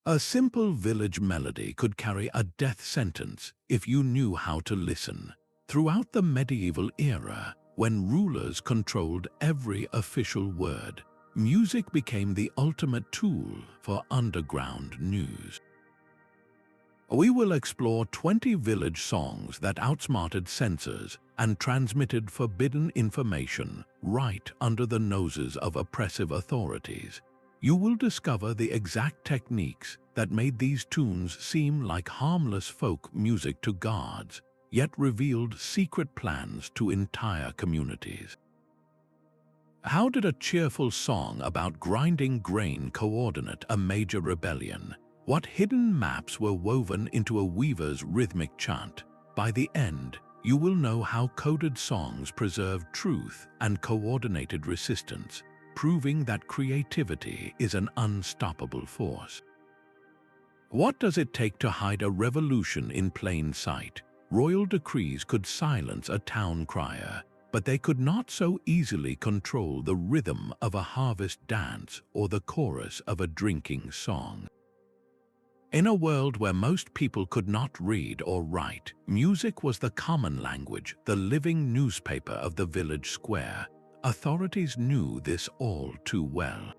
A simple village melody could carry a death sentence if you knew how to listen. Throughout the medieval era, when rulers controlled every official word, music became the ultimate tool for underground news. We will explore 20 village songs that outsmarted censors and transmitted forbidden information right under the noses of oppressive authorities. You will discover the exact techniques that made these tunes seem like harmless folk music to guards, yet revealed secret plans to entire communities. How did a cheerful song about grinding grain coordinate a major rebellion? What hidden maps were woven into a weaver's rhythmic chant? By the end, you will know how coded songs preserve truth and coordinated resistance, proving that creativity is an unstoppable force. What does it take to hide a revolution in plain sight? Royal decrees could silence a town crier, but they could not so easily control the rhythm of a harvest dance or the chorus of a drinking song. In a world where most people could not read or write, music was the common language, the living newspaper of the village square. Authorities knew this all too well.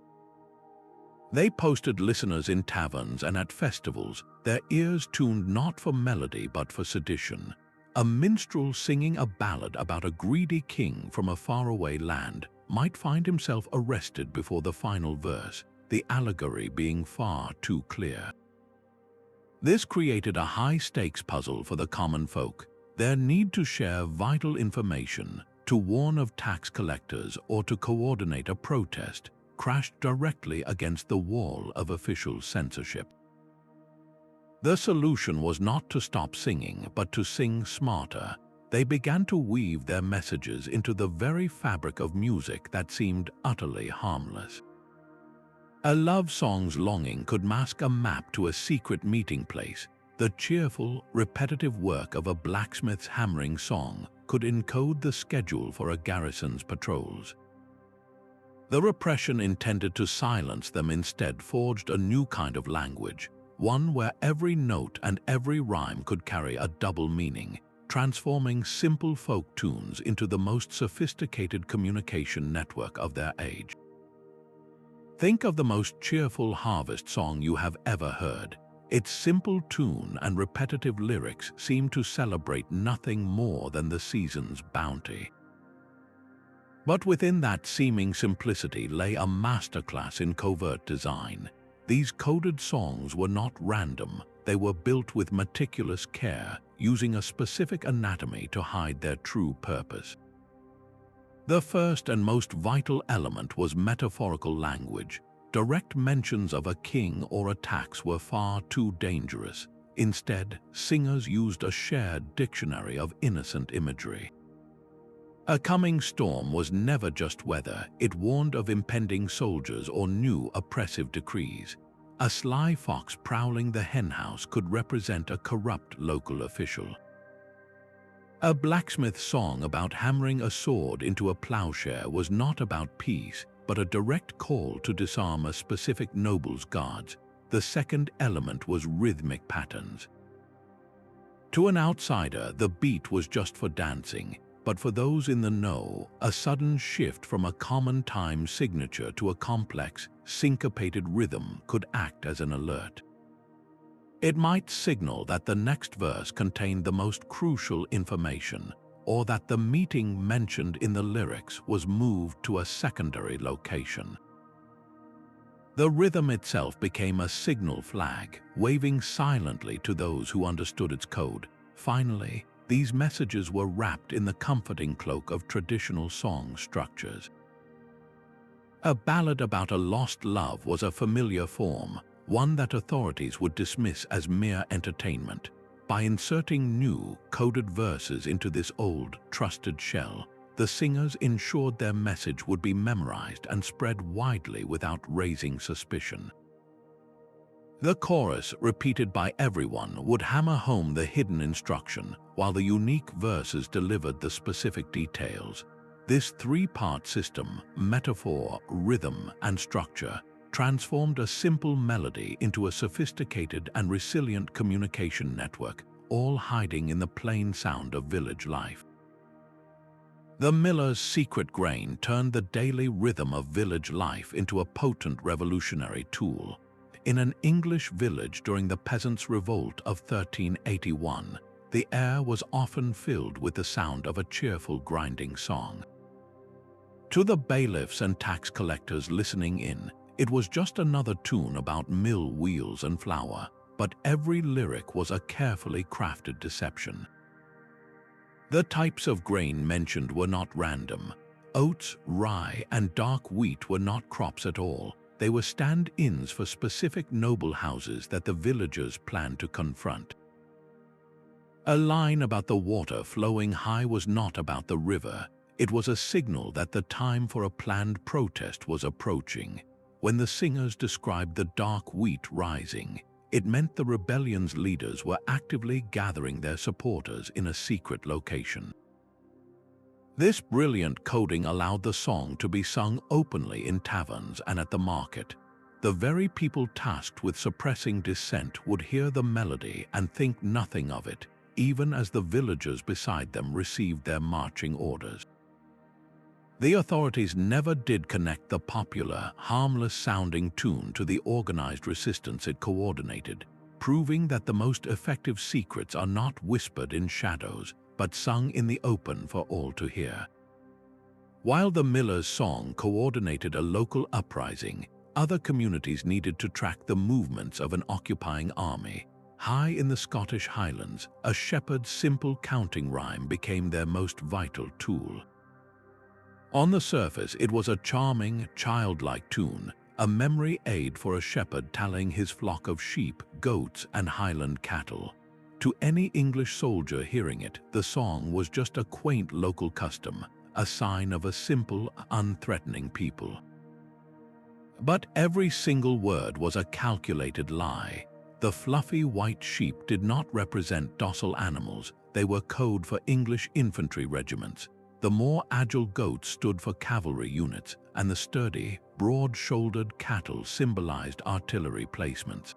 They posted listeners in taverns and at festivals, their ears tuned not for melody but for sedition. A minstrel singing a ballad about a greedy king from a faraway land might find himself arrested before the final verse, the allegory being far too clear. This created a high-stakes puzzle for the common folk, their need to share vital information, to warn of tax collectors or to coordinate a protest, crashed directly against the wall of official censorship. The solution was not to stop singing, but to sing smarter. They began to weave their messages into the very fabric of music that seemed utterly harmless. A love song's longing could mask a map to a secret meeting place. The cheerful, repetitive work of a blacksmith's hammering song could encode the schedule for a garrison's patrols. The repression intended to silence them instead forged a new kind of language, one where every note and every rhyme could carry a double meaning, transforming simple folk tunes into the most sophisticated communication network of their age. Think of the most cheerful harvest song you have ever heard. Its simple tune and repetitive lyrics seem to celebrate nothing more than the season's bounty. But within that seeming simplicity lay a masterclass in covert design. These coded songs were not random, they were built with meticulous care, using a specific anatomy to hide their true purpose. The first and most vital element was metaphorical language. Direct mentions of a king or a tax were far too dangerous. Instead, singers used a shared dictionary of innocent imagery. A coming storm was never just weather, it warned of impending soldiers or new oppressive decrees. A sly fox prowling the henhouse could represent a corrupt local official. A blacksmith song about hammering a sword into a plowshare was not about peace, but a direct call to disarm a specific noble's guards. The second element was rhythmic patterns. To an outsider, the beat was just for dancing, but for those in the know, a sudden shift from a common time signature to a complex, syncopated rhythm could act as an alert. It might signal that the next verse contained the most crucial information, or that the meeting mentioned in the lyrics was moved to a secondary location. The rhythm itself became a signal flag, waving silently to those who understood its code. Finally, these messages were wrapped in the comforting cloak of traditional song structures. A ballad about a lost love was a familiar form, one that authorities would dismiss as mere entertainment. By inserting new, coded verses into this old, trusted shell, the singers ensured their message would be memorized and spread widely without raising suspicion. The chorus, repeated by everyone, would hammer home the hidden instruction, while the unique verses delivered the specific details. This three-part system, metaphor, rhythm, and structure, transformed a simple melody into a sophisticated and resilient communication network, all hiding in the plain sound of village life. The miller's secret grain turned the daily rhythm of village life into a potent revolutionary tool. In an English village during the Peasants' Revolt of 1381, the air was often filled with the sound of a cheerful grinding song. To the bailiffs and tax collectors listening in, it was just another tune about mill wheels and flour, but every lyric was a carefully crafted deception. The types of grain mentioned were not random. Oats, rye, and dark wheat were not crops at all. They were stand-ins for specific noble houses that the villagers planned to confront. A line about the water flowing high was not about the river. It was a signal that the time for a planned protest was approaching. When the singers described the dark wheat rising, it meant the rebellion's leaders were actively gathering their supporters in a secret location. This brilliant coding allowed the song to be sung openly in taverns and at the market. The very people tasked with suppressing dissent would hear the melody and think nothing of it, even as the villagers beside them received their marching orders. The authorities never did connect the popular, harmless-sounding tune to the organized resistance it coordinated, proving that the most effective secrets are not whispered in shadows, but sung in the open for all to hear. While the miller's song coordinated a local uprising, other communities needed to track the movements of an occupying army. High in the Scottish Highlands, a shepherd's simple counting rhyme became their most vital tool. On the surface, it was a charming, childlike tune, a memory aid for a shepherd tallying his flock of sheep, goats, and Highland cattle. To any English soldier hearing it, the song was just a quaint local custom, a sign of a simple, unthreatening people. But every single word was a calculated lie. The fluffy white sheep did not represent docile animals, they were code for English infantry regiments. The more agile goats stood for cavalry units, and the sturdy, broad-shouldered cattle symbolized artillery placements.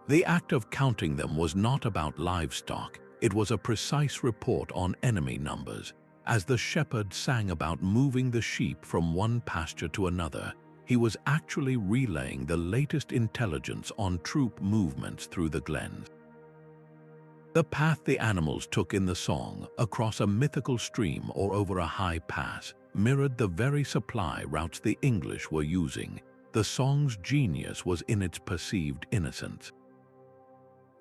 The act of counting them was not about livestock, it was a precise report on enemy numbers. As the shepherd sang about moving the sheep from one pasture to another, he was actually relaying the latest intelligence on troop movements through the glens. The path the animals took in the song, across a mythical stream or over a high pass, mirrored the very supply routes the English were using. The song's genius was in its perceived innocence.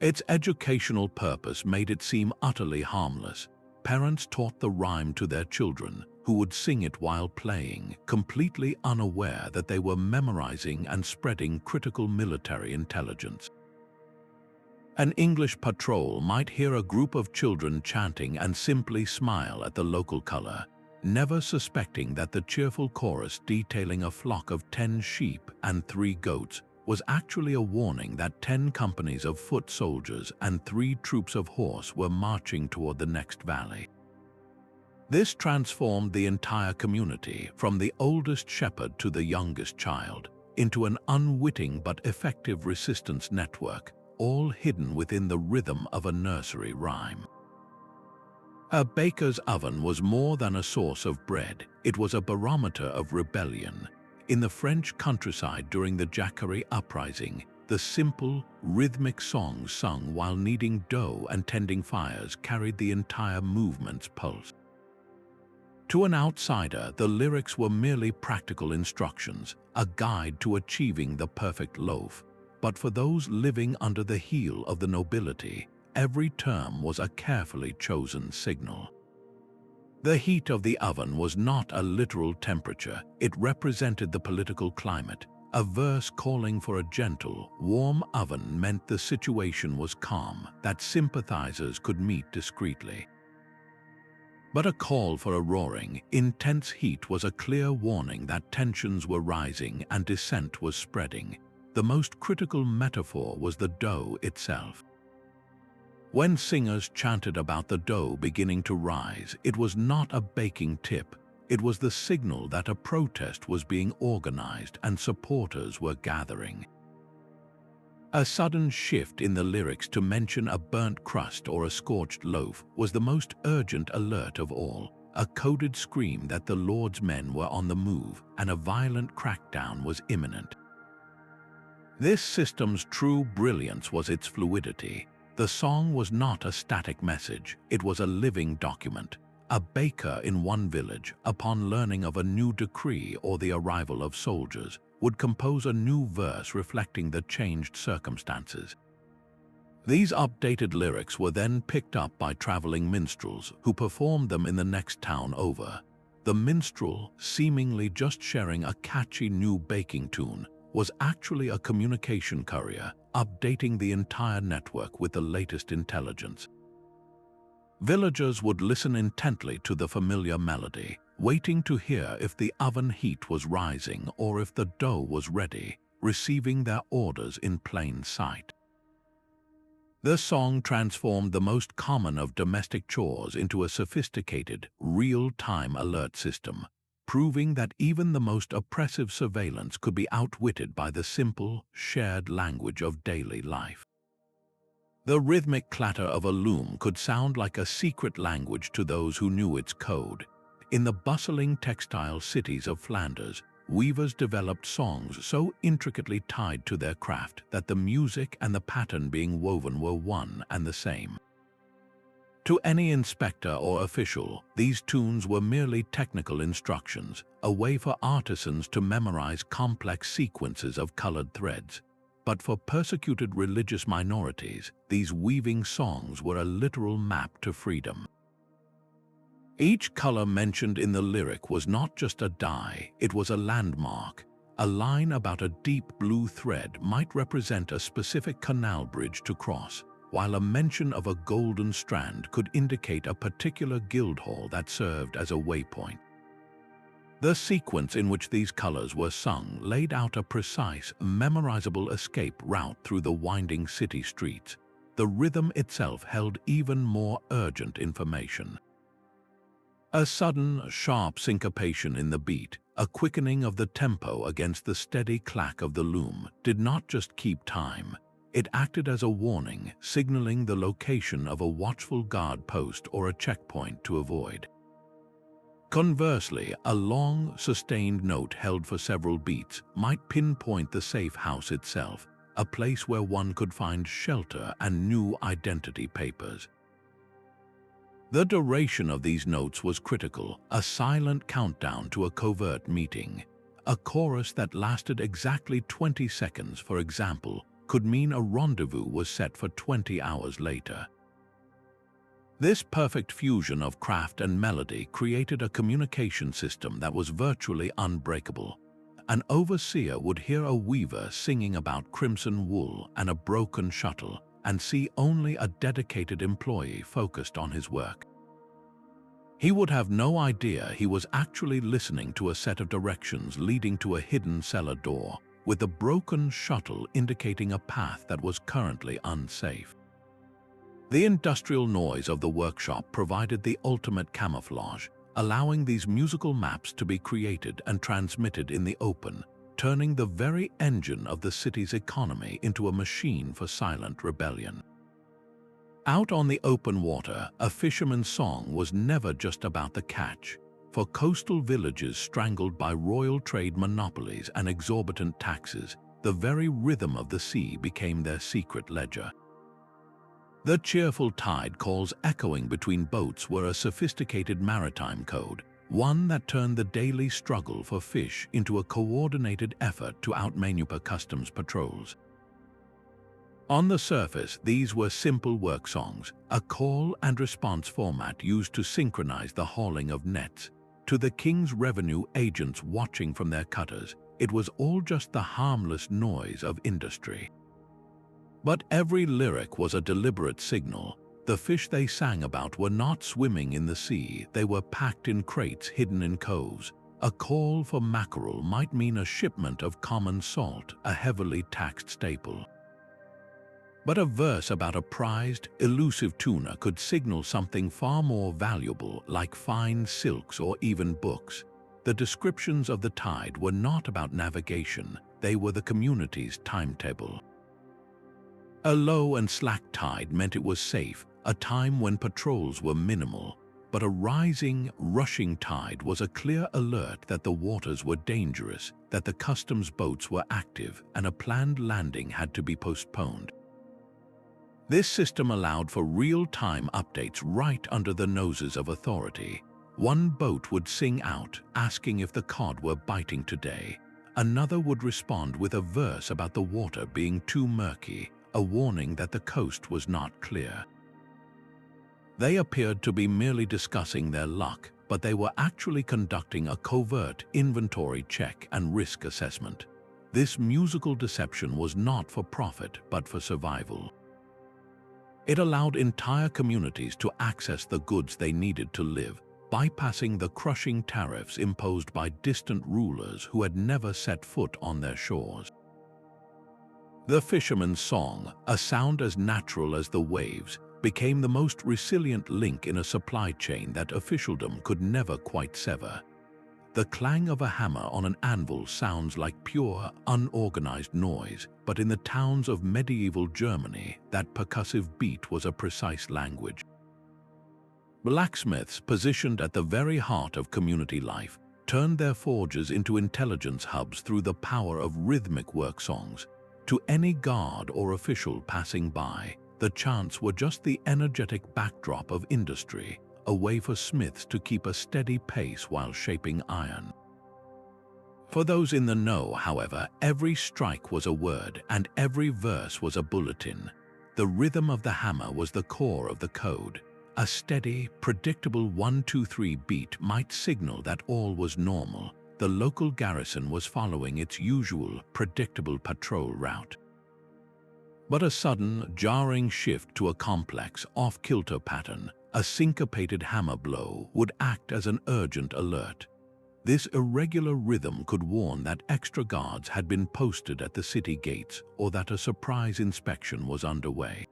Its educational purpose made it seem utterly harmless. Parents taught the rhyme to their children, who would sing it while playing, completely unaware that they were memorizing and spreading critical military intelligence. An English patrol might hear a group of children chanting and simply smile at the local color, never suspecting that the cheerful chorus detailing a flock of 10 sheep and 3 goats was actually a warning that 10 companies of foot soldiers and 3 troops of horse were marching toward the next valley. This transformed the entire community, from the oldest shepherd to the youngest child, into an unwitting but effective resistance network, all hidden within the rhythm of a nursery rhyme. A baker's oven was more than a source of bread, it was a barometer of rebellion. In the French countryside during the Jacquerie uprising, the simple, rhythmic songs sung while kneading dough and tending fires carried the entire movement's pulse. To an outsider, the lyrics were merely practical instructions, a guide to achieving the perfect loaf. But for those living under the heel of the nobility, every term was a carefully chosen signal. The heat of the oven was not a literal temperature, it represented the political climate. A verse calling for a gentle, warm oven meant the situation was calm, that sympathizers could meet discreetly. But a call for a roaring, intense heat was a clear warning that tensions were rising and dissent was spreading. The most critical metaphor was the dough itself. When singers chanted about the dough beginning to rise, it was not a baking tip. It was the signal that a protest was being organized and supporters were gathering. A sudden shift in the lyrics to mention a burnt crust or a scorched loaf was the most urgent alert of all, a coded scream that the Lord's men were on the move and a violent crackdown was imminent. This system's true brilliance was its fluidity. The song was not a static message, it was a living document. A baker in one village, upon learning of a new decree or the arrival of soldiers, would compose a new verse reflecting the changed circumstances. These updated lyrics were then picked up by traveling minstrels who performed them in the next town over. The minstrel, seemingly just sharing a catchy new baking tune, was actually a communication courier, updating the entire network with the latest intelligence. Villagers would listen intently to the familiar melody, waiting to hear if the oven heat was rising or if the dough was ready, receiving their orders in plain sight. The song transformed the most common of domestic chores into a sophisticated, real-time alert system, proving that even the most oppressive surveillance could be outwitted by the simple, shared language of daily life. The rhythmic clatter of a loom could sound like a secret language to those who knew its code. In the bustling textile cities of Flanders, weavers developed songs so intricately tied to their craft that the music and the pattern being woven were one and the same. To any inspector or official, these tunes were merely technical instructions, a way for artisans to memorize complex sequences of colored threads. But for persecuted religious minorities, these weaving songs were a literal map to freedom. Each color mentioned in the lyric was not just a dye, it was a landmark. A line about a deep blue thread might represent a specific canal bridge to cross, while a mention of a golden strand could indicate a particular guild hall that served as a waypoint. The sequence in which these colors were sung laid out a precise, memorizable escape route through the winding city streets. The rhythm itself held even more urgent information. A sudden, sharp syncopation in the beat, a quickening of the tempo against the steady clack of the loom, did not just keep time. It acted as a warning, signaling the location of a watchful guard post or a checkpoint to avoid. Conversely, a long, sustained note held for several beats might pinpoint the safe house itself, a place where one could find shelter and new identity papers. The duration of these notes was critical, a silent countdown to a covert meeting. A chorus that lasted exactly 20 seconds, for example, could mean a rendezvous was set for 20 hours later. This perfect fusion of craft and melody created a communication system that was virtually unbreakable. An overseer would hear a weaver singing about crimson wool and a broken shuttle, and see only a dedicated employee focused on his work. He would have no idea he was actually listening to a set of directions leading to a hidden cellar door, with the broken shuttle indicating a path that was currently unsafe. The industrial noise of the workshop provided the ultimate camouflage, allowing these musical maps to be created and transmitted in the open, turning the very engine of the city's economy into a machine for silent rebellion. Out on the open water, a fisherman's song was never just about the catch. For coastal villages strangled by royal trade monopolies and exorbitant taxes, the very rhythm of the sea became their secret ledger. The cheerful tide calls echoing between boats were a sophisticated maritime code, one that turned the daily struggle for fish into a coordinated effort to outmaneuver customs patrols. On the surface, these were simple work songs, a call and response format used to synchronize the hauling of nets. To the king's revenue agents watching from their cutters, it was all just the harmless noise of industry. But every lyric was a deliberate signal. The fish they sang about were not swimming in the sea, they were packed in crates hidden in coves. A call for mackerel might mean a shipment of common salt, a heavily taxed staple. But a verse about a prized, elusive tuna could signal something far more valuable, like fine silks or even books. The descriptions of the tide were not about navigation, they were the community's timetable. A low and slack tide meant it was safe, a time when patrols were minimal. But a rising, rushing tide was a clear alert that the waters were dangerous, that the customs boats were active, and a planned landing had to be postponed. This system allowed for real-time updates right under the noses of authority. One boat would sing out, asking if the cod were biting today. Another would respond with a verse about the water being too murky, a warning that the coast was not clear. They appeared to be merely discussing their luck, but they were actually conducting a covert inventory check and risk assessment. This musical deception was not for profit, but for survival. It allowed entire communities to access the goods they needed to live, bypassing the crushing tariffs imposed by distant rulers who had never set foot on their shores. The fisherman's song, a sound as natural as the waves, became the most resilient link in a supply chain that officialdom could never quite sever. The clang of a hammer on an anvil sounds like pure, unorganized noise, but in the towns of medieval Germany, that percussive beat was a precise language. Blacksmiths, positioned at the very heart of community life, turned their forges into intelligence hubs through the power of rhythmic work songs. To any guard or official passing by, the chants were just the energetic backdrop of industry, a way for smiths to keep a steady pace while shaping iron. For those in the know, however, every strike was a word and every verse was a bulletin. The rhythm of the hammer was the core of the code. A steady, predictable 1-2-3 beat might signal that all was normal. The local garrison was following its usual, predictable patrol route. But a sudden, jarring shift to a complex, off-kilter pattern, a syncopated hammer blow, would act as an urgent alert. This irregular rhythm could warn that extra guards had been posted at the city gates or that a surprise inspection was underway.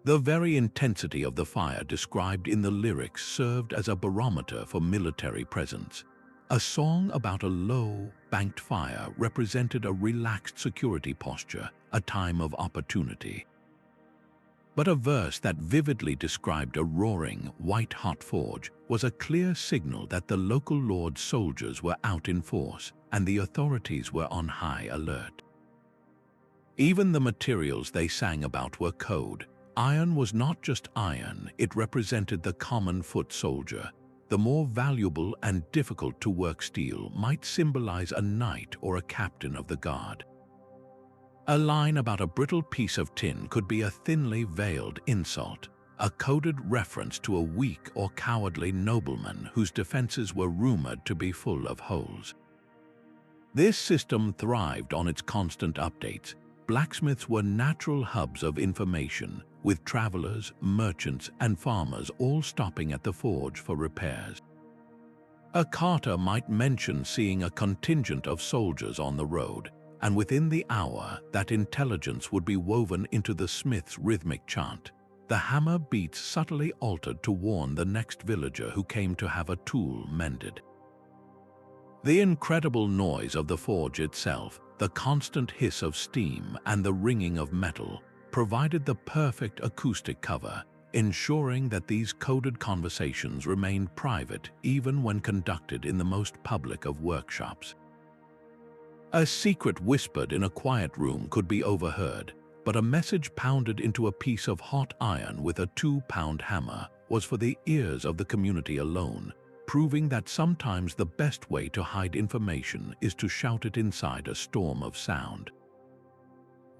The very intensity of the fire described in the lyrics served as a barometer for military presence. A song about a low, banked fire represented a relaxed security posture, a time of opportunity. But a verse that vividly described a roaring, white-hot forge was a clear signal that the local lord's soldiers were out in force and the authorities were on high alert. Even the materials they sang about were code. Iron was not just iron, it represented the common foot soldier. The more valuable and difficult-to-work steel might symbolize a knight or a captain of the guard. A line about a brittle piece of tin could be a thinly veiled insult, a coded reference to a weak or cowardly nobleman whose defenses were rumored to be full of holes. This system thrived on its constant updates. Blacksmiths were natural hubs of information, with travelers, merchants, and farmers all stopping at the forge for repairs. A carter might mention seeing a contingent of soldiers on the road, and within the hour, that intelligence would be woven into the smith's rhythmic chant. The hammer beats subtly altered to warn the next villager who came to have a tool mended. The incredible noise of the forge itself, the constant hiss of steam and the ringing of metal, provided the perfect acoustic cover, ensuring that these coded conversations remained private even when conducted in the most public of workshops. A secret whispered in a quiet room could be overheard, but a message pounded into a piece of hot iron with a 2-pound hammer was for the ears of the community alone, proving that sometimes the best way to hide information is to shout it inside a storm of sound.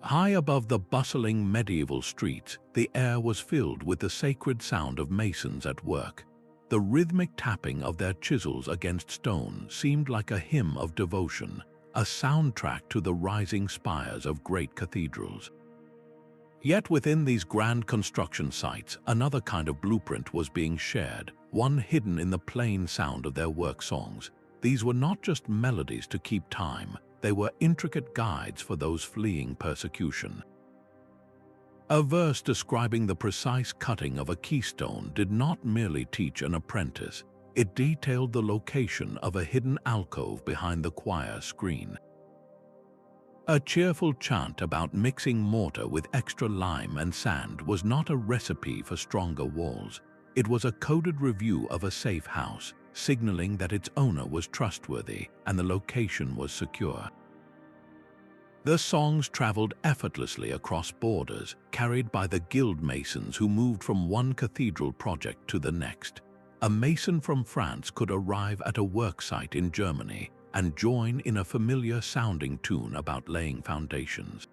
High above the bustling medieval streets, the air was filled with the sacred sound of masons at work. The rhythmic tapping of their chisels against stone seemed like a hymn of devotion, a soundtrack to the rising spires of great cathedrals. Yet within these grand construction sites, another kind of blueprint was being shared, one hidden in the plain sound of their work songs. These were not just melodies to keep time, they were intricate guides for those fleeing persecution. A verse describing the precise cutting of a keystone did not merely teach an apprentice, it detailed the location of a hidden alcove behind the choir screen. A cheerful chant about mixing mortar with extra lime and sand was not a recipe for stronger walls. It was a coded review of a safe house, signaling that its owner was trustworthy and the location was secure. The songs traveled effortlessly across borders, carried by the guild masons who moved from one cathedral project to the next. A mason from France could arrive at a worksite in Germany and join in a familiar-sounding tune about laying foundations.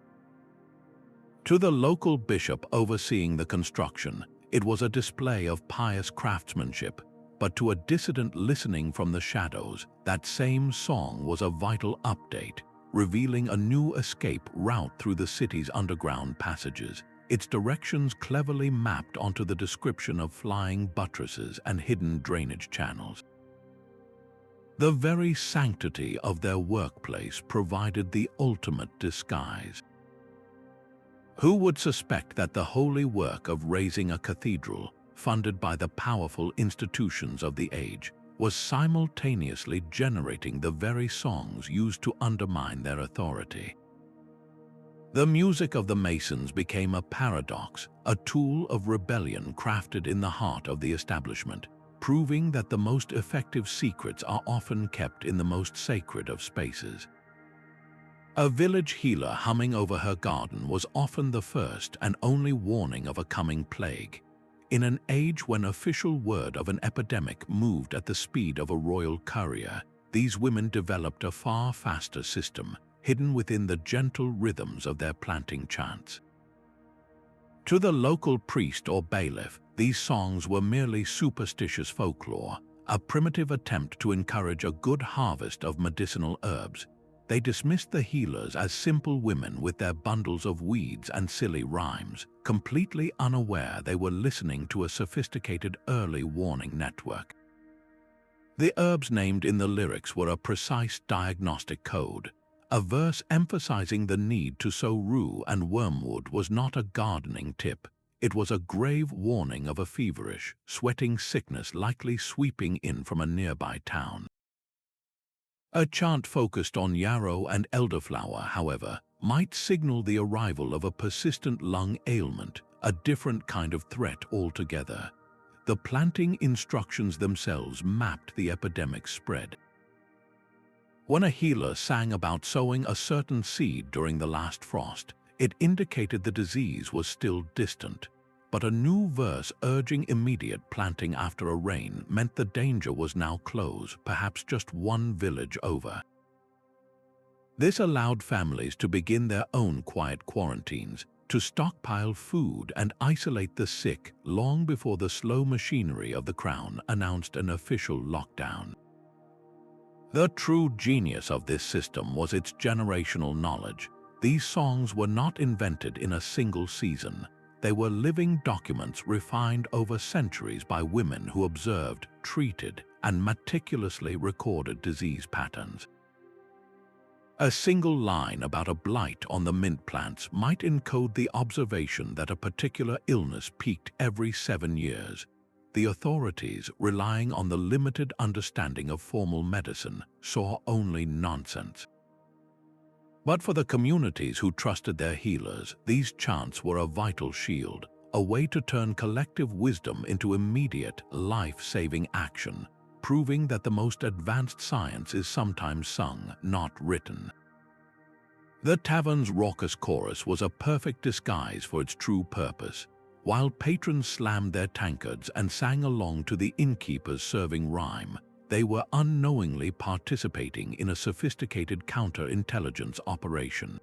To the local bishop overseeing the construction, it was a display of pious craftsmanship, but to a dissident listening from the shadows, that same song was a vital update, revealing a new escape route through the city's underground passages, its directions cleverly mapped onto the description of flying buttresses and hidden drainage channels. The very sanctity of their workplace provided the ultimate disguise. Who would suspect that the holy work of raising a cathedral, funded by the powerful institutions of the age, was simultaneously generating the very songs used to undermine their authority? The music of the Masons became a paradox, a tool of rebellion crafted in the heart of the establishment, proving that the most effective secrets are often kept in the most sacred of spaces. A village healer humming over her garden was often the first and only warning of a coming plague. In an age when official word of an epidemic moved at the speed of a royal courier, these women developed a far faster system, hidden within the gentle rhythms of their planting chants. To the local priest or bailiff, these songs were merely superstitious folklore, a primitive attempt to encourage a good harvest of medicinal herbs. They dismissed the healers as simple women with their bundles of weeds and silly rhymes, completely unaware they were listening to a sophisticated early warning network. The herbs named in the lyrics were a precise diagnostic code. A verse emphasizing the need to sow rue and wormwood was not a gardening tip. It was a grave warning of a feverish, sweating sickness likely sweeping in from a nearby town. A chant focused on yarrow and elderflower, however, might signal the arrival of a persistent lung ailment, a different kind of threat altogether. The planting instructions themselves mapped the epidemic's spread. When a healer sang about sowing a certain seed during the last frost, it indicated the disease was still distant. But a new verse urging immediate planting after a rain meant the danger was now close, perhaps just one village over. This allowed families to begin their own quiet quarantines, to stockpile food and isolate the sick long before the slow machinery of the crown announced an official lockdown. The true genius of this system was its generational knowledge. These songs were not invented in a single season. They were living documents refined over centuries by women who observed, treated, and meticulously recorded disease patterns. A single line about a blight on the mint plants might encode the observation that a particular illness peaked every 7 years. The authorities, relying on the limited understanding of formal medicine, saw only nonsense. But for the communities who trusted their healers, these chants were a vital shield, a way to turn collective wisdom into immediate, life-saving action, proving that the most advanced science is sometimes sung, not written. The tavern's raucous chorus was a perfect disguise for its true purpose. While patrons slammed their tankards and sang along to the innkeepers serving rhyme, they were unknowingly participating in a sophisticated counterintelligence operation.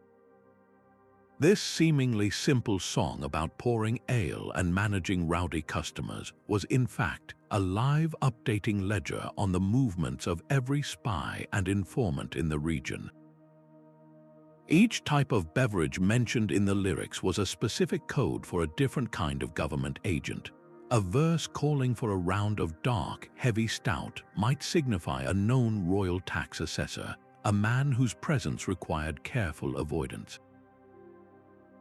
This seemingly simple song about pouring ale and managing rowdy customers was in fact a live updating ledger on the movements of every spy and informant in the region. Each type of beverage mentioned in the lyrics was a specific code for a different kind of government agent. A verse calling for a round of dark, heavy stout might signify a known royal tax assessor, a man whose presence required careful avoidance.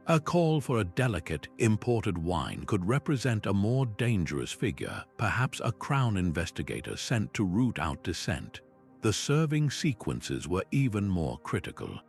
A call for a delicate, imported wine could represent a more dangerous figure, perhaps a crown investigator sent to root out dissent. The serving sequences were even more critical.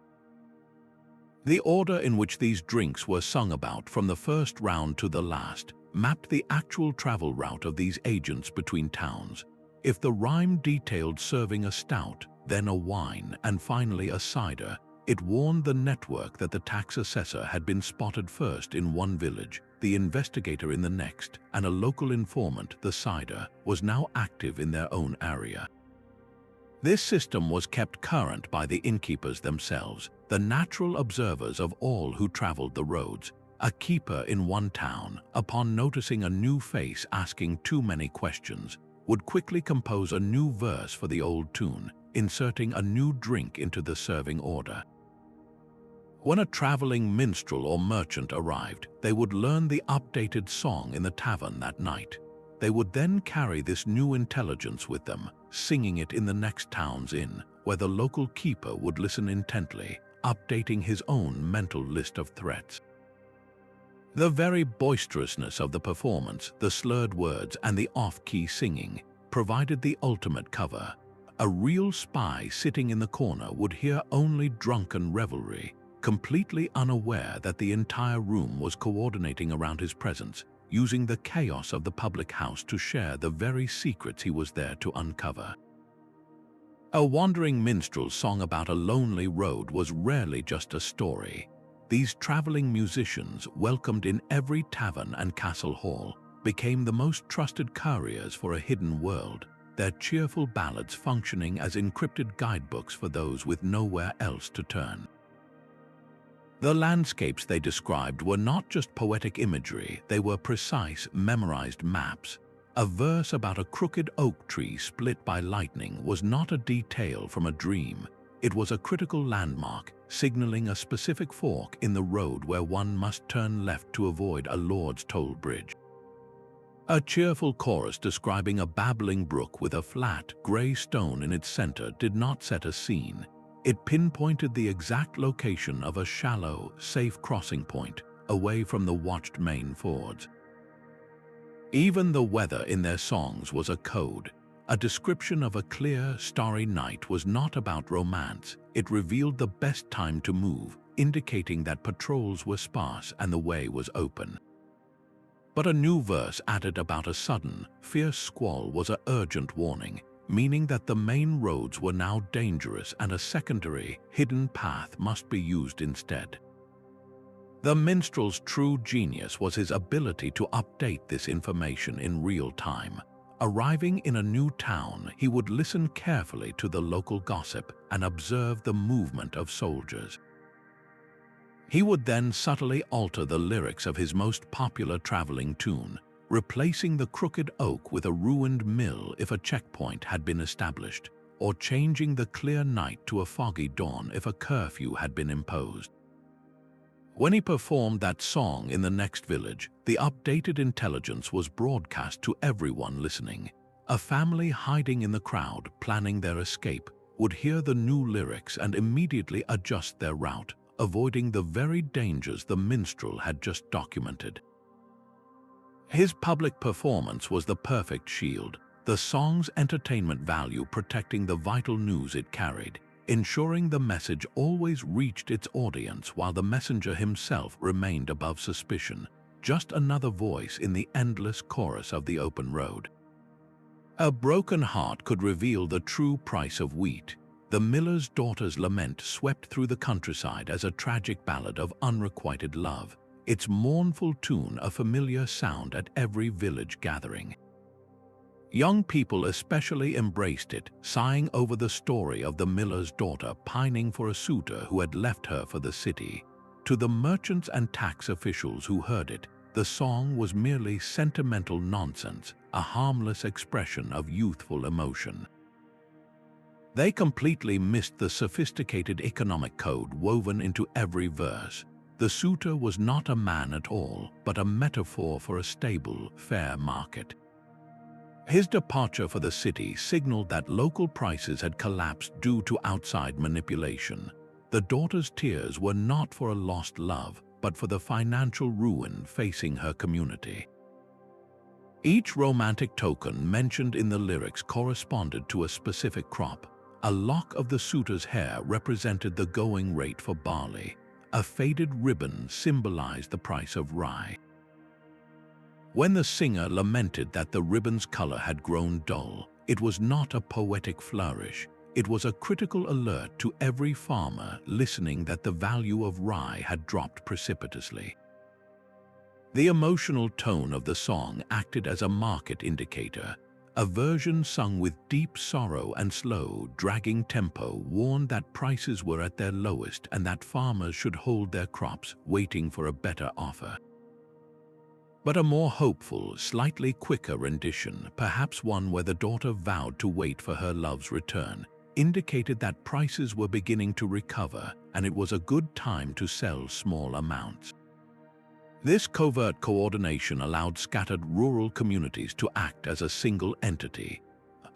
The order in which these drinks were sung about from the first round to the last mapped the actual travel route of these agents between towns. If the rhyme detailed serving a stout, then a wine, and finally a cider, it warned the network that the tax assessor had been spotted first in one village, the investigator in the next, and a local informant, the cider, was now active in their own area. This system was kept current by the innkeepers themselves, the natural observers of all who traveled the roads. A keeper in one town, upon noticing a new face asking too many questions, would quickly compose a new verse for the old tune, inserting a new drink into the serving order. When a traveling minstrel or merchant arrived, they would learn the updated song in the tavern that night. They would then carry this new intelligence with them, singing it in the next town's inn, where the local keeper would listen intently, updating his own mental list of threats. The very boisterousness of the performance, the slurred words, and the off-key singing provided the ultimate cover. A real spy sitting in the corner would hear only drunken revelry, completely unaware that the entire room was coordinating around his presence, using the chaos of the public house to share the very secrets he was there to uncover. A wandering minstrel's song about a lonely road was rarely just a story. These traveling musicians, welcomed in every tavern and castle hall, became the most trusted couriers for a hidden world, their cheerful ballads functioning as encrypted guidebooks for those with nowhere else to turn. The landscapes they described were not just poetic imagery, they were precise, memorized maps. A verse about a crooked oak tree split by lightning was not a detail from a dream. It was a critical landmark, signaling a specific fork in the road where one must turn left to avoid a Lord's toll bridge. A cheerful chorus describing a babbling brook with a flat, grey stone in its center did not set a scene. It pinpointed the exact location of a shallow, safe crossing point, away from the watched main fords. Even the weather in their songs was a code. A description of a clear, starry night was not about romance. It revealed the best time to move, indicating that patrols were sparse and the way was open. But a new verse added about a sudden, fierce squall was an urgent warning, meaning that the main roads were now dangerous and a secondary, hidden path must be used instead. The minstrel's true genius was his ability to update this information in real time. Arriving in a new town, he would listen carefully to the local gossip and observe the movement of soldiers. He would then subtly alter the lyrics of his most popular traveling tune, replacing the crooked oak with a ruined mill if a checkpoint had been established, or changing the clear night to a foggy dawn if a curfew had been imposed. When he performed that song in the next village, the updated intelligence was broadcast to everyone listening. A family hiding in the crowd, planning their escape, would hear the new lyrics and immediately adjust their route, avoiding the very dangers the minstrel had just documented. His public performance was the perfect shield, the song's entertainment value protecting the vital news it carried, ensuring the message always reached its audience while the messenger himself remained above suspicion, just another voice in the endless chorus of the open road. A broken heart could reveal the true price of wheat. The miller's daughter's lament swept through the countryside as a tragic ballad of unrequited love, its mournful tune a familiar sound at every village gathering. Young people especially embraced it, sighing over the story of the miller's daughter pining for a suitor who had left her for the city. To the merchants and tax officials who heard it, the song was merely sentimental nonsense, a harmless expression of youthful emotion. They completely missed the sophisticated economic code woven into every verse. The suitor was not a man at all, but a metaphor for a stable, fair market. His departure for the city signaled that local prices had collapsed due to outside manipulation. The daughter's tears were not for a lost love, but for the financial ruin facing her community. Each romantic token mentioned in the lyrics corresponded to a specific crop. A lock of the suitor's hair represented the going rate for barley. A faded ribbon symbolized the price of rye. When the singer lamented that the ribbon's color had grown dull, it was not a poetic flourish. It was a critical alert to every farmer listening that the value of rye had dropped precipitously. The emotional tone of the song acted as a market indicator. A version sung with deep sorrow and slow, dragging tempo warned that prices were at their lowest and that farmers should hold their crops, waiting for a better offer. But a more hopeful, slightly quicker rendition, perhaps one where the daughter vowed to wait for her love's return, indicated that prices were beginning to recover and it was a good time to sell small amounts. This covert coordination allowed scattered rural communities to act as a single entity.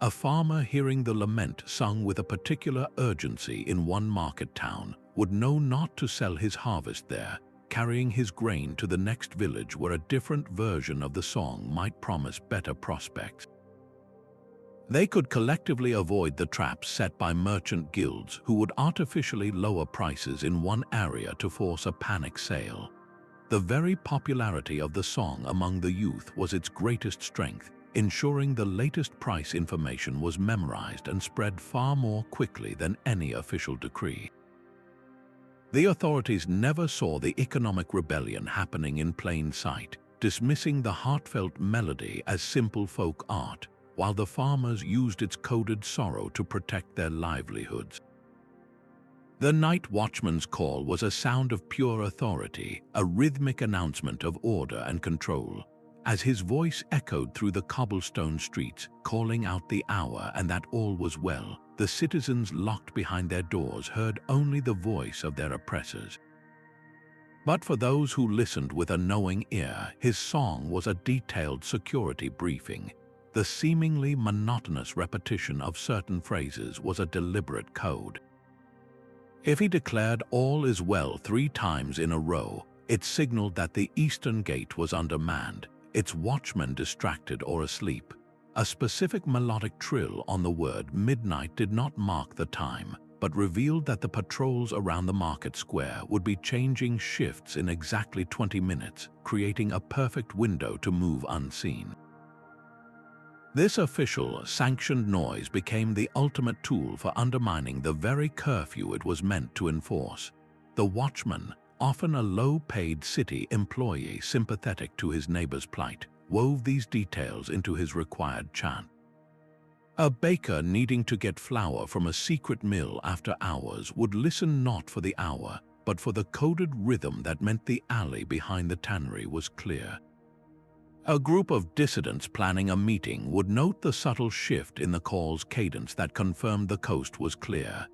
A farmer hearing the lament sung with a particular urgency in one market town would know not to sell his harvest there, carrying his grain to the next village where a different version of the song might promise better prospects. They could collectively avoid the traps set by merchant guilds who would artificially lower prices in one area to force a panic sale. The very popularity of the song among the youth was its greatest strength, ensuring the latest price information was memorized and spread far more quickly than any official decree. The authorities never saw the economic rebellion happening in plain sight, dismissing the heartfelt melody as simple folk art, while the farmers used its coded sorrow to protect their livelihoods. The night watchman's call was a sound of pure authority, a rhythmic announcement of order and control. As his voice echoed through the cobblestone streets, calling out the hour and that all was well, the citizens locked behind their doors heard only the voice of their oppressors. But for those who listened with a knowing ear, his song was a detailed security briefing. The seemingly monotonous repetition of certain phrases was a deliberate code. If he declared all is well 3 times in a row, it signaled that the eastern gate was undermanned, its watchmen distracted or asleep. A specific melodic trill on the word midnight did not mark the time, but revealed that the patrols around the market square would be changing shifts in exactly 20 minutes, creating a perfect window to move unseen. This official, sanctioned noise became the ultimate tool for undermining the very curfew it was meant to enforce. The watchman, often a low-paid city employee sympathetic to his neighbor's plight, wove these details into his required chant. A baker needing to get flour from a secret mill after hours would listen not for the hour, but for the coded rhythm that meant the alley behind the tannery was clear. A group of dissidents planning a meeting would note the subtle shift in the call's cadence that confirmed the coast was clear.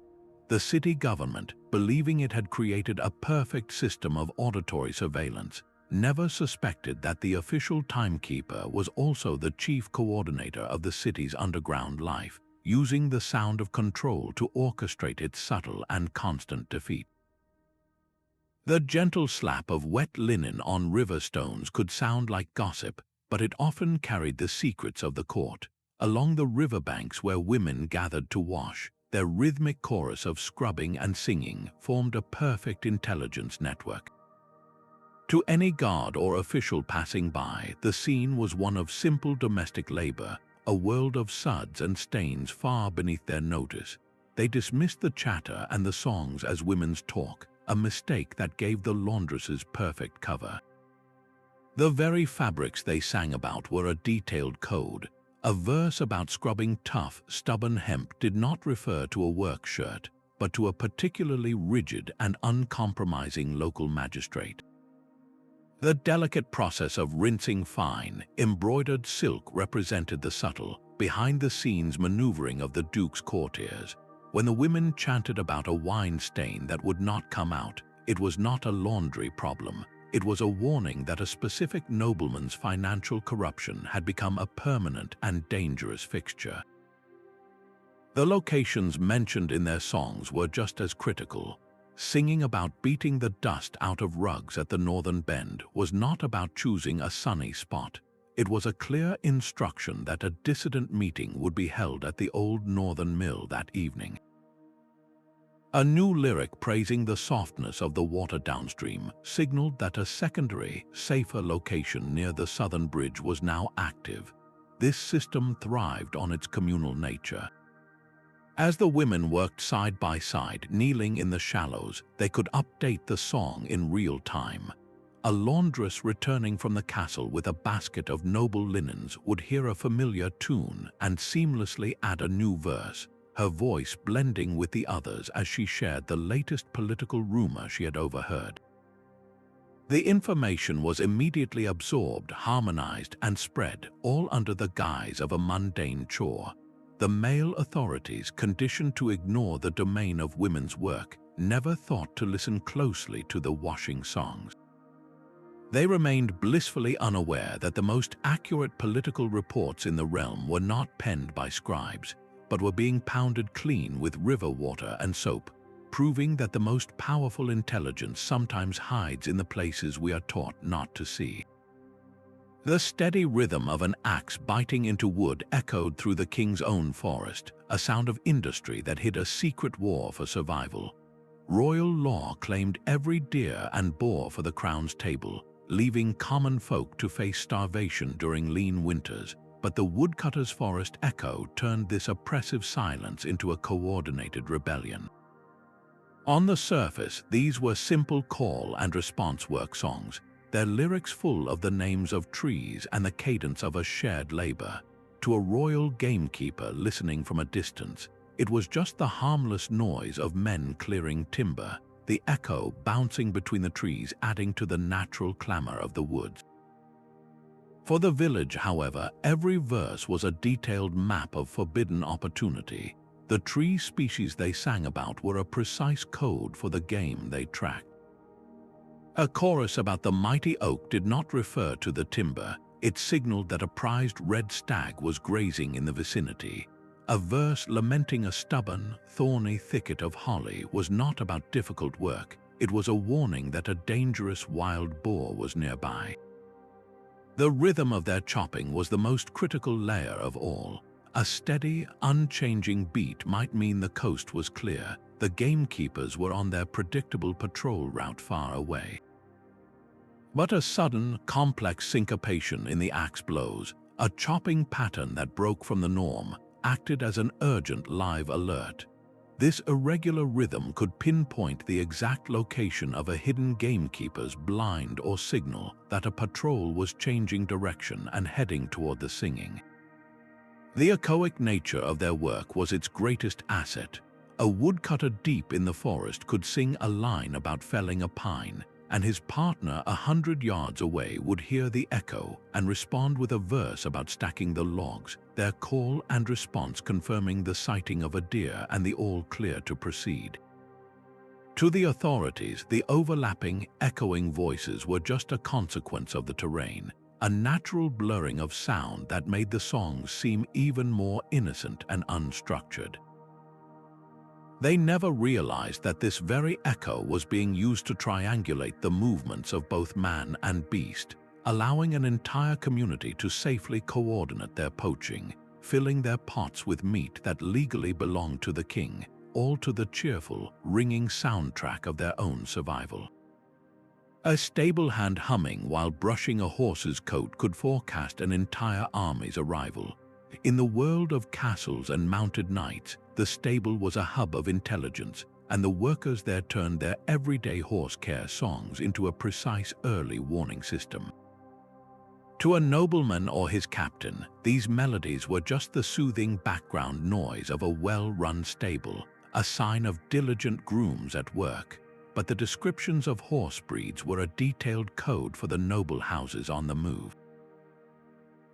The city government, believing it had created a perfect system of auditory surveillance, never suspected that the official timekeeper was also the chief coordinator of the city's underground life, using the sound of control to orchestrate its subtle and constant defeat. The gentle slap of wet linen on river stones could sound like gossip, but it often carried the secrets of the court. Along the riverbanks where women gathered to wash, their rhythmic chorus of scrubbing and singing formed a perfect intelligence network. To any guard or official passing by, the scene was one of simple domestic labor, a world of suds and stains far beneath their notice. They dismissed the chatter and the songs as women's talk, a mistake that gave the laundresses perfect cover. The very fabrics they sang about were a detailed code. A verse about scrubbing tough, stubborn hemp did not refer to a work shirt, but to a particularly rigid and uncompromising local magistrate. The delicate process of rinsing fine, embroidered silk represented the subtle, behind-the-scenes maneuvering of the Duke's courtiers. When the women chanted about a wine stain that would not come out, it was not a laundry problem. It was a warning that a specific nobleman's financial corruption had become a permanent and dangerous fixture. The locations mentioned in their songs were just as critical. Singing about beating the dust out of rugs at the northern bend was not about choosing a sunny spot. It was a clear instruction that a dissident meeting would be held at the old northern mill that evening. A new lyric praising the softness of the water downstream signaled that a secondary, safer location near the southern bridge was now active. This system thrived on its communal nature. As the women worked side by side, kneeling in the shallows, they could update the song in real time. A laundress returning from the castle with a basket of noble linens would hear a familiar tune and seamlessly add a new verse, her voice blending with the others as she shared the latest political rumor she had overheard. The information was immediately absorbed, harmonized, and spread, all under the guise of a mundane chore. The male authorities, conditioned to ignore the domain of women's work, never thought to listen closely to the washing songs. They remained blissfully unaware that the most accurate political reports in the realm were not penned by scribes, but were being pounded clean with river water and soap, proving that the most powerful intelligence sometimes hides in the places we are taught not to see. The steady rhythm of an axe biting into wood echoed through the king's own forest, a sound of industry that hid a secret war for survival. Royal law claimed every deer and boar for the crown's table, leaving common folk to face starvation during lean winters, but the woodcutter's forest echo turned this oppressive silence into a coordinated rebellion. On the surface, these were simple call and response work songs, their lyrics full of the names of trees and the cadence of a shared labor. To a royal gamekeeper listening from a distance, it was just the harmless noise of men clearing timber, the echo bouncing between the trees adding to the natural clamor of the woods. For the village, however, every verse was a detailed map of forbidden opportunity. The tree species they sang about were a precise code for the game they tracked. A chorus about the mighty oak did not refer to the timber. It signaled that a prized red stag was grazing in the vicinity. A verse lamenting a stubborn, thorny thicket of holly was not about difficult work. It was a warning that a dangerous wild boar was nearby. The rhythm of their chopping was the most critical layer of all. A steady, unchanging beat might mean the coast was clear. The gamekeepers were on their predictable patrol route far away. But a sudden, complex syncopation in the axe blows, a chopping pattern that broke from the norm, acted as an urgent live alert. This irregular rhythm could pinpoint the exact location of a hidden gamekeeper's blind or signal that a patrol was changing direction and heading toward the singing. The echoic nature of their work was its greatest asset. A woodcutter deep in the forest could sing a line about felling a pine, and his partner 100 yards away would hear the echo and respond with a verse about stacking the logs, their call and response confirming the sighting of a deer and the all clear to proceed. To the authorities, the overlapping, echoing voices were just a consequence of the terrain, a natural blurring of sound that made the songs seem even more innocent and unstructured. They never realized that this very echo was being used to triangulate the movements of both man and beast, allowing an entire community to safely coordinate their poaching, filling their pots with meat that legally belonged to the king, all to the cheerful, ringing soundtrack of their own survival. A stable hand humming while brushing a horse's coat could forecast an entire army's arrival. In the world of castles and mounted knights, the stable was a hub of intelligence, and the workers there turned their everyday horse care songs into a precise early warning system. To a nobleman or his captain, these melodies were just the soothing background noise of a well-run stable, a sign of diligent grooms at work. But the descriptions of horse breeds were a detailed code for the noble houses on the move.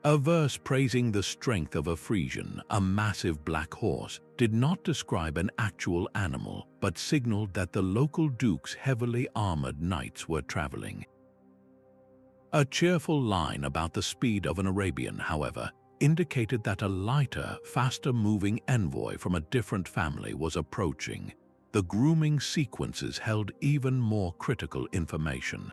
A verse praising the strength of a Frisian, a massive black horse, did not describe an actual animal, but signaled that the local duke's heavily armored knights were traveling. A cheerful line about the speed of an Arabian, however, indicated that a lighter, faster-moving envoy from a different family was approaching. the grooming sequences held even more critical information.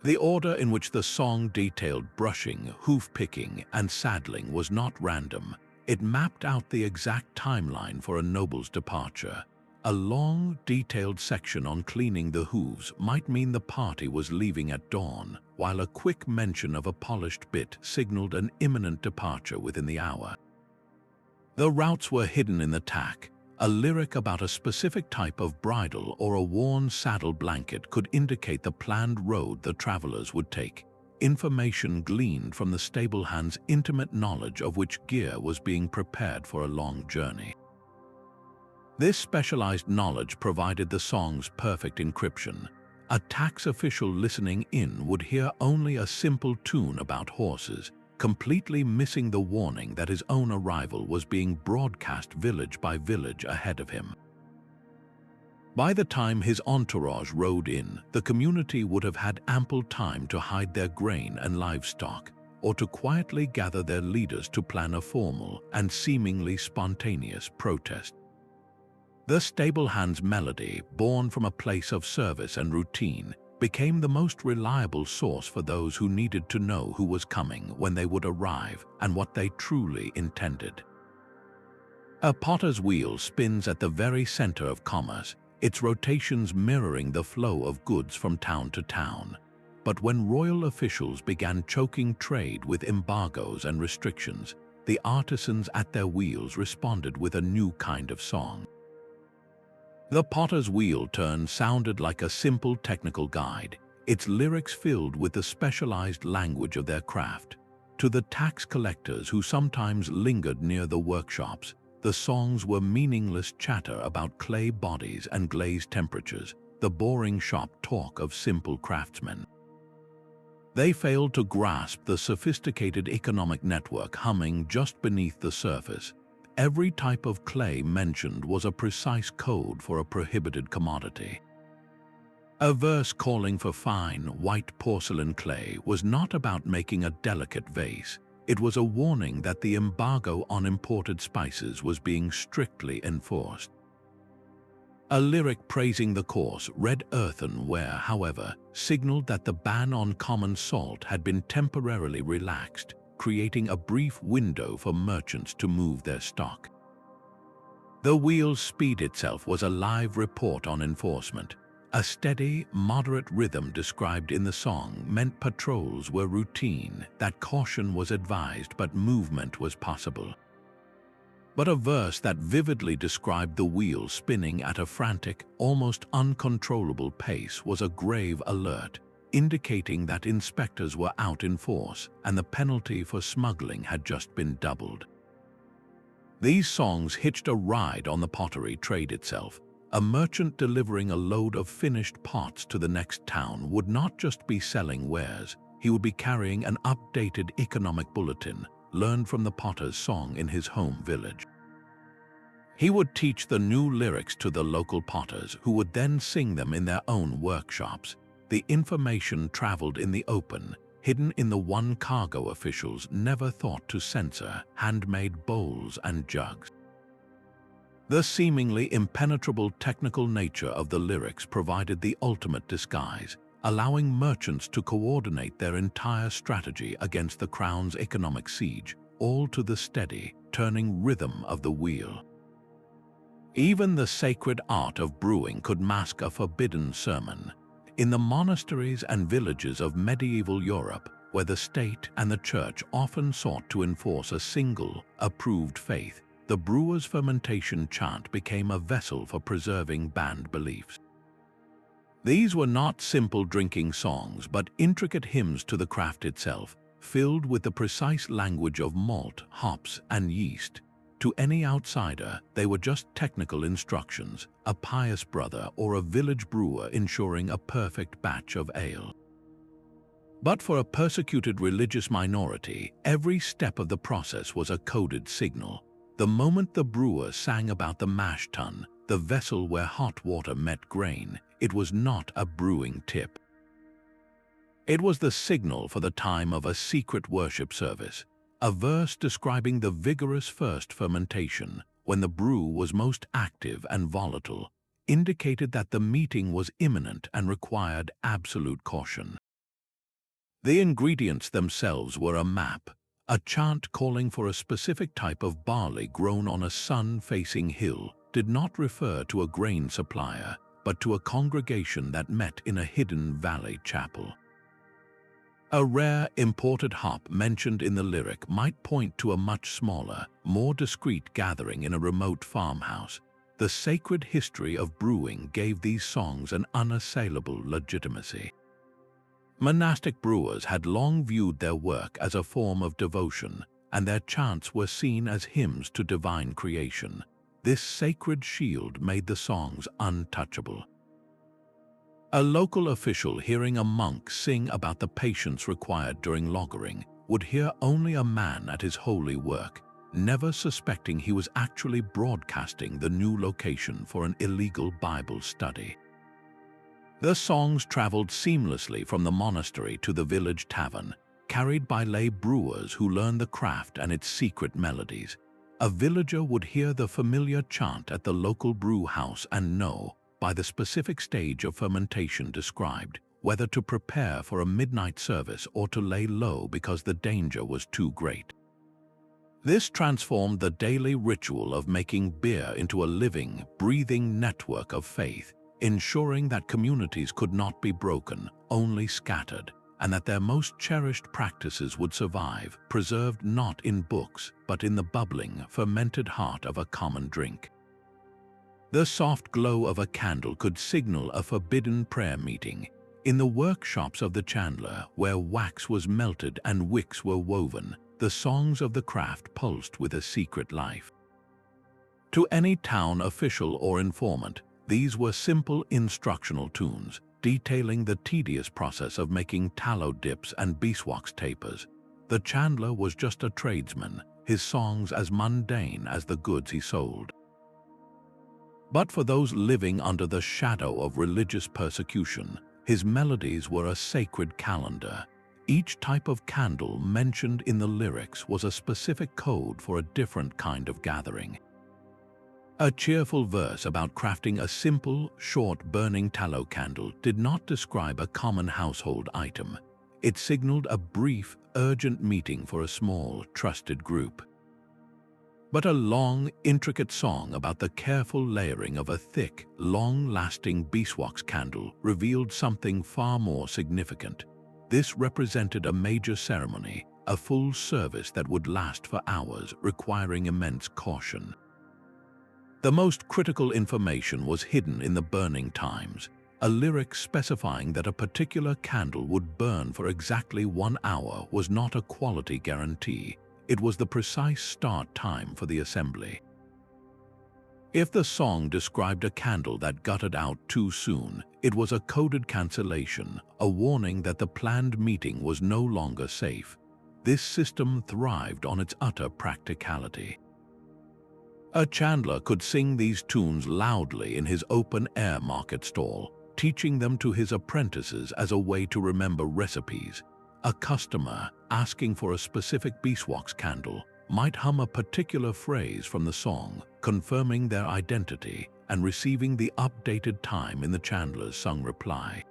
The order in which the song detailed brushing, hoof-picking, and saddling was not random. It mapped out the exact timeline for a noble's departure. A long, detailed section on cleaning the hooves might mean the party was leaving at dawn, while a quick mention of a polished bit signaled an imminent departure within the hour. The routes were hidden in the tack. A lyric about a specific type of bridle or a worn saddle blanket could indicate the planned road the travelers would take. Information gleaned from the stable hand's intimate knowledge of which gear was being prepared for a long journey. This specialized knowledge provided the song's perfect encryption. A tax official listening in would hear only a simple tune about horses, completely missing the warning that his own arrival was being broadcast village by village ahead of him. By the time his entourage rode in, the community would have had ample time to hide their grain and livestock, or to quietly gather their leaders to plan a formal and seemingly spontaneous protest. The stable hand's melody, born from a place of service and routine, became the most reliable source for those who needed to know who was coming, when they would arrive, and what they truly intended. A potter's wheel spins at the very center of commerce, its rotations mirroring the flow of goods from town to town. But when royal officials began choking trade with embargoes and restrictions, the artisans at their wheels responded with a new kind of song. The potter's wheel turn sounded like a simple technical guide, its lyrics filled with the specialized language of their craft. To the tax collectors who sometimes lingered near the workshops, the songs were meaningless chatter about clay bodies and glaze temperatures, the boring shop talk of simple craftsmen. They failed to grasp the sophisticated economic network humming just beneath the surface. Every type of clay mentioned was a precise code for a prohibited commodity. A verse calling for fine, white porcelain clay was not about making a delicate vase. It was a warning that the embargo on imported spices was being strictly enforced. A lyric praising the coarse, red earthenware, however, signaled that the ban on common salt had been temporarily relaxed, creating a brief window for merchants to move their stock. The wheel's speed itself was a live report on enforcement. A steady, moderate rhythm described in the song meant patrols were routine, that caution was advised but movement was possible. But a verse that vividly described the wheel spinning at a frantic, almost uncontrollable pace was a grave alert, indicating that inspectors were out in force and the penalty for smuggling had just been doubled. These songs hitched a ride on the pottery trade itself. A merchant delivering a load of finished pots to the next town would not just be selling wares, he would be carrying an updated economic bulletin, learned from the potter's song in his home village. He would teach the new lyrics to the local potters, who would then sing them in their own workshops. The information traveled in the open, hidden in the one cargo officials never thought to censor: handmade bowls and jugs. The seemingly impenetrable technical nature of the lyrics provided the ultimate disguise, allowing merchants to coordinate their entire strategy against the crown's economic siege, all to the steady, turning rhythm of the wheel. Even the sacred art of brewing could mask a forbidden sermon. In the monasteries and villages of medieval Europe, where the state and the church often sought to enforce a single, approved faith, the brewer's fermentation chant became a vessel for preserving banned beliefs. These were not simple drinking songs, but intricate hymns to the craft itself, filled with the precise language of malt, hops, and yeast. To any outsider, they were just technical instructions, a pious brother or a village brewer ensuring a perfect batch of ale. But for a persecuted religious minority, every step of the process was a coded signal. The moment the brewer sang about the mash tun, the vessel where hot water met grain, it was not a brewing tip. It was the signal for the time of a secret worship service, a verse describing the vigorous first fermentation, when the brew was most active and volatile, indicated that the meeting was imminent and required absolute caution. The ingredients themselves were a map, a chant calling for a specific type of barley grown on a sun-facing hill did not refer to a grain supplier, but to a congregation that met in a hidden valley chapel. A rare imported hop mentioned in the lyric might point to a much smaller, more discreet gathering in a remote farmhouse. The sacred history of brewing gave these songs an unassailable legitimacy. Monastic brewers had long viewed their work as a form of devotion, and their chants were seen as hymns to divine creation. This sacred shield made the songs untouchable. A local official hearing a monk sing about the patience required during logering would hear only a man at his holy work, never suspecting he was actually broadcasting the new location for an illegal Bible study. The songs traveled seamlessly from the monastery to the village tavern, carried by lay brewers who learned the craft and its secret melodies. A villager would hear the familiar chant at the local brew house and know, by the specific stage of fermentation described, whether to prepare for a midnight service or to lay low because the danger was too great. This transformed the daily ritual of making beer into a living, breathing network of faith, ensuring that communities could not be broken, only scattered, and that their most cherished practices would survive, preserved not in books, but in the bubbling, fermented heart of a common drink. The soft glow of a candle could signal a forbidden prayer meeting. In the workshops of the Chandler, where wax was melted and wicks were woven, the songs of the craft pulsed with a secret life. To any town official or informant, these were simple instructional tunes, detailing the tedious process of making tallow dips and beeswax tapers. The Chandler was just a tradesman, his songs as mundane as the goods he sold. But for those living under the shadow of religious persecution, his melodies were a sacred calendar. Each type of candle mentioned in the lyrics was a specific code for a different kind of gathering. A cheerful verse about crafting a simple, short burning tallow candle did not describe a common household item. It signaled a brief, urgent meeting for a small, trusted group. But a long, intricate song about the careful layering of a thick, long-lasting beeswax candle revealed something far more significant. This represented a major ceremony, a full service that would last for hours, requiring immense caution. The most critical information was hidden in the burning times. A lyric specifying that a particular candle would burn for exactly 1 hour was not a quality guarantee. It was the precise start time for the assembly. If the song described a candle that gutted out too soon, it was a coded cancellation, a warning that the planned meeting was no longer safe. This system thrived on its utter practicality. A chandler could sing these tunes loudly in his open-air market stall, teaching them to his apprentices as a way to remember recipes. A customer, asking for a specific beeswax candle, might hum a particular phrase from the song, confirming their identity and receiving the updated time in the chandler's sung reply.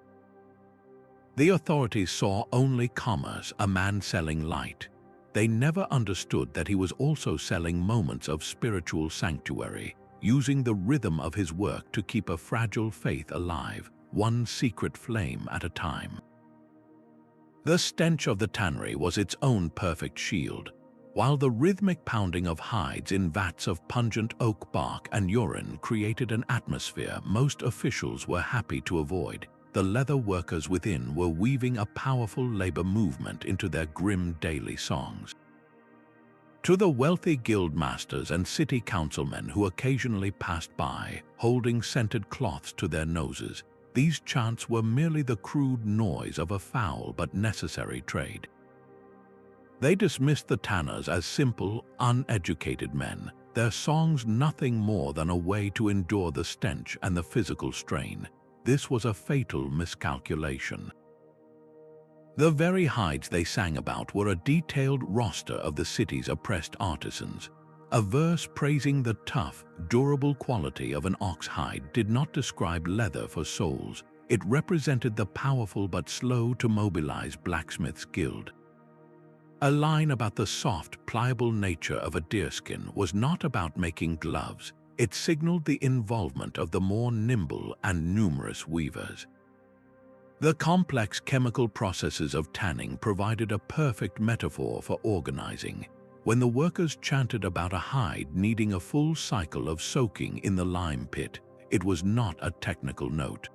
The authorities saw only commerce, a man selling light. They never understood that he was also selling moments of spiritual sanctuary, using the rhythm of his work to keep a fragile faith alive, one secret flame at a time. The stench of the tannery was its own perfect shield. While the rhythmic pounding of hides in vats of pungent oak bark and urine created an atmosphere most officials were happy to avoid, the leather workers within were weaving a powerful labor movement into their grim daily songs. To the wealthy guild masters and city councilmen who occasionally passed by, holding scented cloths to their noses, these chants were merely the crude noise of a foul but necessary trade. They dismissed the tanners as simple, uneducated men, their songs nothing more than a way to endure the stench and the physical strain. This was a fatal miscalculation. The very hides they sang about were a detailed roster of the city's oppressed artisans. A verse praising the tough, durable quality of an ox hide did not describe leather for souls. It represented the powerful but slow to mobilize blacksmith's guild. A line about the soft, pliable nature of a deerskin was not about making gloves. It signaled the involvement of the more nimble and numerous weavers. The complex chemical processes of tanning provided a perfect metaphor for organizing. When the workers chanted about a hide needing a full cycle of soaking in the lime pit, it was not a technical note.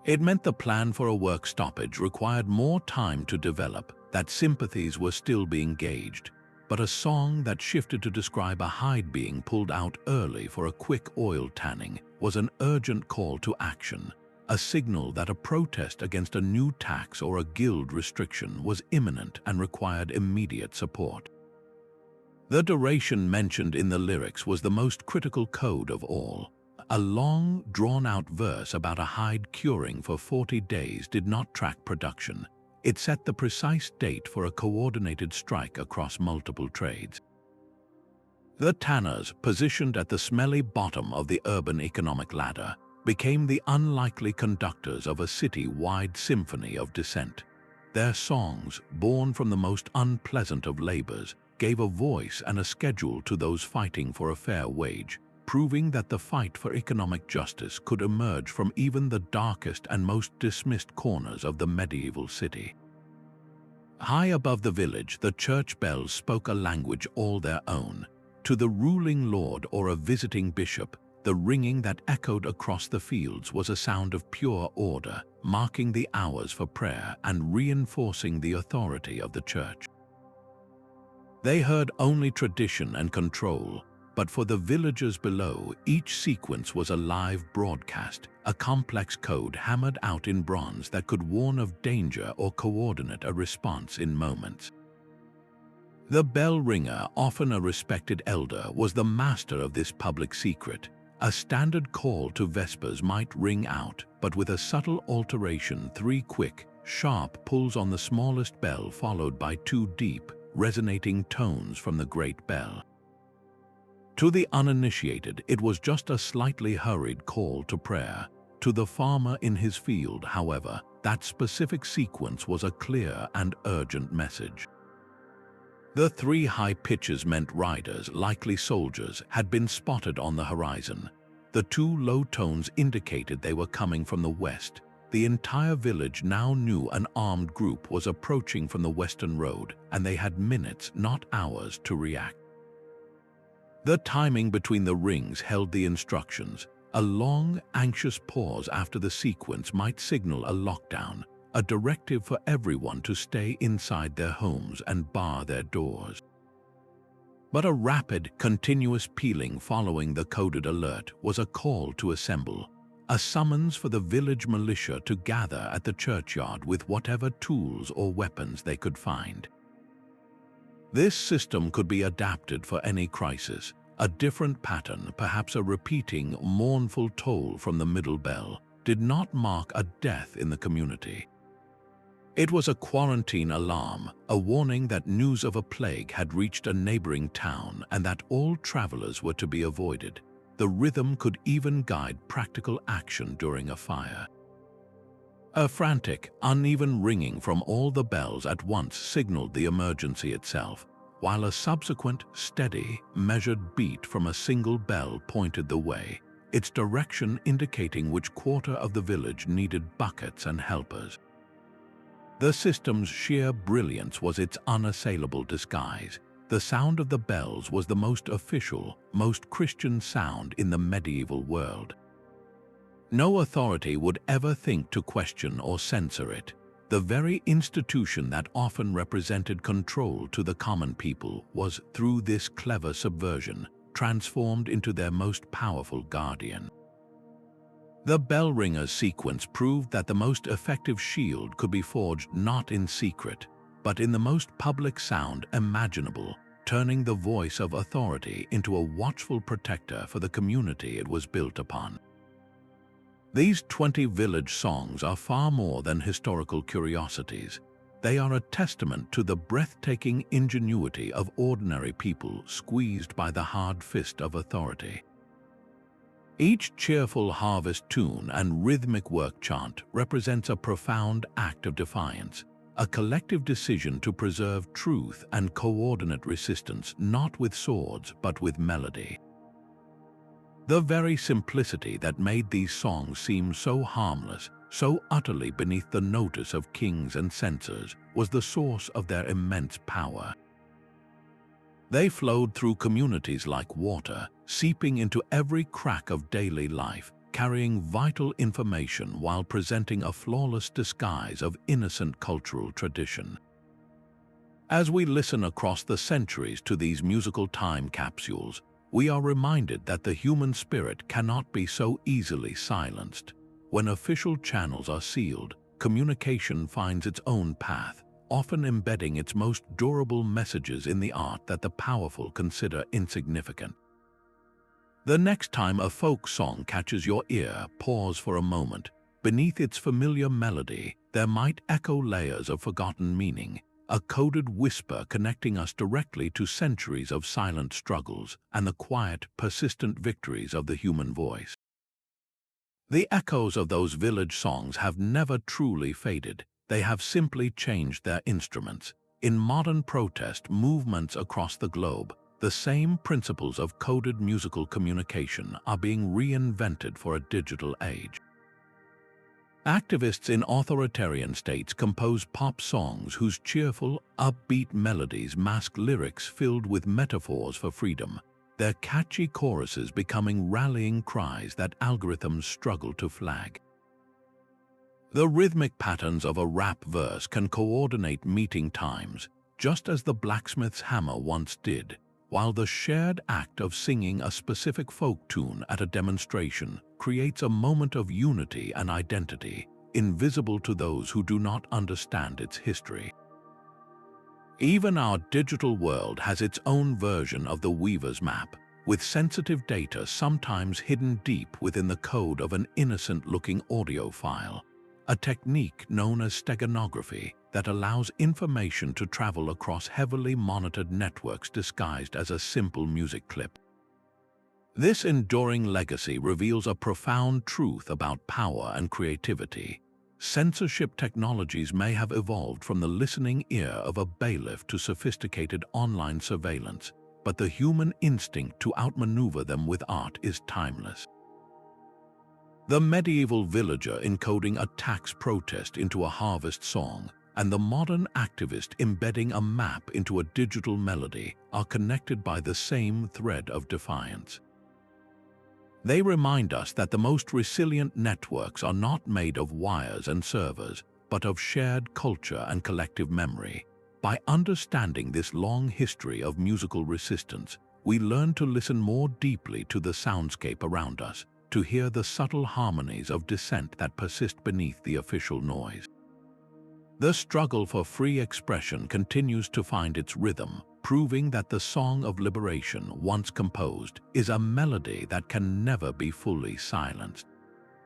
It meant the plan for a work stoppage required more time to develop, that sympathies were still being gauged, but a song that shifted to describe a hide being pulled out early for a quick oil tanning was an urgent call to action, a signal that a protest against a new tax or a guild restriction was imminent and required immediate support. The duration mentioned in the lyrics was the most critical code of all. A long, drawn-out verse about a hide curing for 40 days did not track production. It set the precise date for a coordinated strike across multiple trades. The tanners, positioned at the smelly bottom of the urban economic ladder, became the unlikely conductors of a city-wide symphony of dissent. Their songs, born from the most unpleasant of labors, gave a voice and a schedule to those fighting for a fair wage, proving that the fight for economic justice could emerge from even the darkest and most dismissed corners of the medieval city. High above the village, the church bells spoke a language all their own. To the ruling lord or a visiting bishop, the ringing that echoed across the fields was a sound of pure order, marking the hours for prayer and reinforcing the authority of the church. They heard only tradition and control, but for the villagers below, each sequence was a live broadcast, a complex code hammered out in bronze that could warn of danger or coordinate a response in moments. The bell ringer, often a respected elder, was the master of this public secret. A standard call to vespers might ring out, but with a subtle alteration, 3 quick, sharp pulls on the smallest bell followed by 2 deep, resonating tones from the great bell. To the uninitiated, it was just a slightly hurried call to prayer. To the farmer in his field, however, that specific sequence was a clear and urgent message. The 3 high pitches meant riders, likely soldiers, had been spotted on the horizon. The 2 low tones indicated they were coming from the west. The entire village now knew an armed group was approaching from the western road, and they had minutes, not hours, to react. The timing between the rings held the instructions. A long, anxious pause after the sequence might signal a lockdown, a directive for everyone to stay inside their homes and bar their doors. But a rapid, continuous pealing following the coded alert was a call to assemble, a summons for the village militia to gather at the churchyard with whatever tools or weapons they could find. This system could be adapted for any crisis, a different pattern, perhaps a repeating, mournful toll from the middle bell, did not mark a death in the community. It was a quarantine alarm, a warning that news of a plague had reached a neighboring town and that all travelers were to be avoided. The rhythm could even guide practical action during a fire. A frantic, uneven ringing from all the bells at once signaled the emergency itself, while a subsequent, steady, measured beat from a single bell pointed the way, its direction indicating which quarter of the village needed buckets and helpers. The system's sheer brilliance was its unassailable disguise. The sound of the bells was the most official, most Christian sound in the medieval world. No authority would ever think to question or censor it. The very institution that often represented control to the common people was, through this clever subversion, transformed into their most powerful guardian. The bell ringer's sequence proved that the most effective shield could be forged not in secret, but in the most public sound imaginable, turning the voice of authority into a watchful protector for the community it was built upon. These 20 village songs are far more than historical curiosities. They are a testament to the breathtaking ingenuity of ordinary people squeezed by the hard fist of authority. Each cheerful harvest tune and rhythmic work chant represents a profound act of defiance, a collective decision to preserve truth and coordinate resistance not with swords but with melody. The very simplicity that made these songs seem so harmless, so utterly beneath the notice of kings and censors, was the source of their immense power. They flowed through communities like water, seeping into every crack of daily life, carrying vital information while presenting a flawless disguise of innocent cultural tradition. As we listen across the centuries to these musical time capsules, we are reminded that the human spirit cannot be so easily silenced. When official channels are sealed, communication finds its own path, often embedding its most durable messages in the art that the powerful consider insignificant. The next time a folk song catches your ear, pause for a moment. Beneath its familiar melody, there might echo layers of forgotten meaning, a coded whisper connecting us directly to centuries of silent struggles and the quiet, persistent victories of the human voice. The echoes of those village songs have never truly faded. They have simply changed their instruments. In modern protest movements across the globe, the same principles of coded musical communication are being reinvented for a digital age. Activists in authoritarian states compose pop songs whose cheerful, upbeat melodies mask lyrics filled with metaphors for freedom, their catchy choruses becoming rallying cries that algorithms struggle to flag. The rhythmic patterns of a rap verse can coordinate meeting times, just as the blacksmith's hammer once did, while the shared act of singing a specific folk tune at a demonstration creates a moment of unity and identity, invisible to those who do not understand its history. Even our digital world has its own version of the weaver's map, with sensitive data sometimes hidden deep within the code of an innocent-looking audio file, a technique known as steganography that allows information to travel across heavily monitored networks disguised as a simple music clip. This enduring legacy reveals a profound truth about power and creativity. Censorship technologies may have evolved from the listening ear of a bailiff to sophisticated online surveillance, but the human instinct to outmaneuver them with art is timeless. The medieval villager encoding a tax protest into a harvest song and the modern activist embedding a map into a digital melody are connected by the same thread of defiance. They remind us that the most resilient networks are not made of wires and servers, but of shared culture and collective memory. By understanding this long history of musical resistance, we learn to listen more deeply to the soundscape around us, to hear the subtle harmonies of dissent that persist beneath the official noise. The struggle for free expression continues to find its rhythm, proving that the song of liberation once composed is a melody that can never be fully silenced.